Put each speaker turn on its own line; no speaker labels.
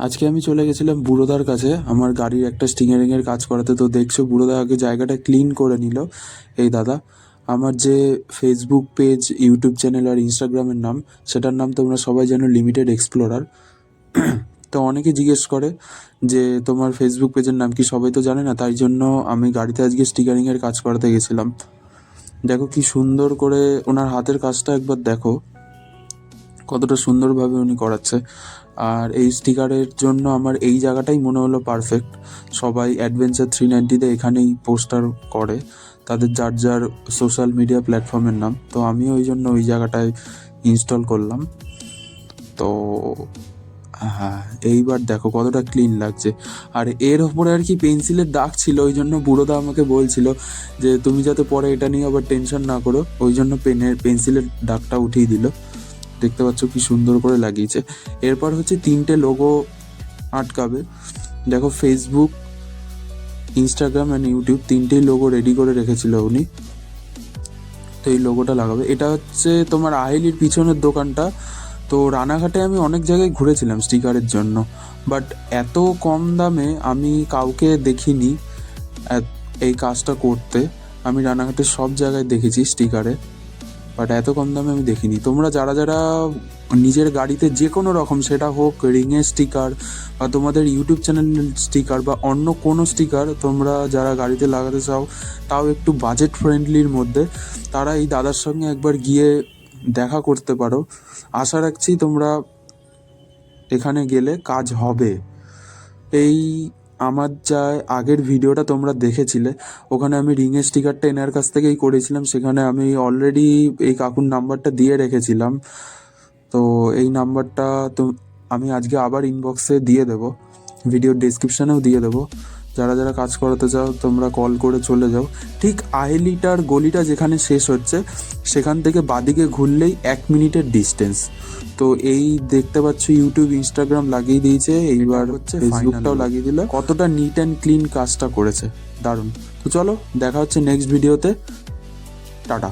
আজকে আমি চলে গেছিলাম বুড়োদার কাছে আমার গাড়ির একটা স্টিয়ারিংয়ের কাজ করাতে। তো দেখছো বুড়োদা আগে জায়গাটা ক্লিন করে নিল। এই দাদা, আমার যে ফেসবুক পেজ, ইউটিউব চ্যানেল আর ইনস্টাগ্রামের নাম, সেটার নাম তোমরা সবাই জানো লিমিটেড এক্সপ্লোরার। তো অনেকে জিজ্ঞেস করে যে তোমার ফেসবুক পেজের নাম কি, সবাই তো জানে না। তাই জন্য আমি গাড়িতে আজকে স্টিকারিংয়ের কাজ করাতে গেছিলাম। দেখো কি সুন্দর করে ওনার হাতের কাজটা একবার দেখো, কতটা সুন্দরভাবে উনি করাচ্ছে। আর এই স্টিকারের জন্য আমার এই জায়গাটাই মনে হলো পারফেক্ট। সবাই অ্যাডভেঞ্চার 390-তে এখানেই পোস্টার করে তাদের যার যার সোশ্যাল মিডিয়া প্ল্যাটফর্মের নাম। তো আমিও ওই জন্য ওই জায়গাটায় ইনস্টল করলাম। তো হ্যাঁ, এইবার দেখো কতটা ক্লিন লাগছে। আর এর ওপরে আর কি পেন্সিলের দাগ ছিল, ওই জন্য বুড়োদা আমাকে বলছিল যে তুমি যাতে পরে এটা নিয়ে আবার টেনশন না করো, ওই জন্য পেন্সিলের দাগটা উঠিয়ে দিল। দেখতে পাচ্ছ কি সুন্দর করে লাগিয়েছে। এরপর হচ্ছে 3টে লোগো আটকাবে। দেখো ফেসবুক, ইনস্টাগ্রাম অ্যান্ড ইউটিউব 3টেই লোগো রেডি করে রেখেছিল উনি। তো এই লোগোটা লাগাবে। এটা হচ্ছে তোমার আহেলির পিছনের দোকানটা। তো রানাঘাটে আমি অনেক জায়গায় ঘুরেছিলাম স্টিকারের জন্য, বাট এত কম দামে আমি কাউকে দেখিনি এই কাজটা করতে। আমি রানাঘাটের সব জায়গায় দেখেছি স্টিকারে, বাট এত কম দামে আমি দেখিনি। তোমরা যারা যারা নিজের গাড়িতে যে কোনো রকম, সেটা হোক রিংয়ের স্টিকার বা তোমাদের ইউটিউব চ্যানেলের স্টিকার বা অন্য কোনো স্টিকার তোমরা যারা গাড়িতে লাগাতে চাও, তাও একটু বাজেট ফ্রেন্ডলির মধ্যে, তারা এই দাদার সঙ্গে একবার গিয়ে দেখা করতে পারো। আশা রাখছি তোমরা এখানে গেলে কাজ হবে। এই আমার যা আগের ভিডিওটা তোমরা দেখেছিলে, ওখানে আমি রিংয়ের স্টিকারটা এনার কাছ থেকেই করেছিলাম। সেখানে আমি অলরেডি এই কাকুর নাম্বারটা দিয়ে রেখেছিলাম। তো এই নাম্বারটা তো আমি আজকে আবার ইনবক্সে দিয়ে দেবো, ভিডিওর ডেসক্রিপশানেও দিয়ে দেবো। যারা যারা কাজ করাতে চাও তোমরা কল করে চলে যাও। ঠিক আহেলিটার গলিটা যেখানে শেষ হচ্ছে, সেখান থেকে বাদিকে ঘুরলেই 1 মিনিটের ডিস্টেন্স। তো এই দেখতে পাচ্ছ ইউটিউব, ইনস্টাগ্রাম লাগিয়ে দিয়েছে, এইবার হচ্ছে ফেসবুকটাও লাগিয়ে দিল। কতটা নিট অ্যান্ড ক্লিন কাজটা করেছে, দারুণ। তো চলো দেখা হচ্ছে নেক্সট ভিডিওতে। টাটা।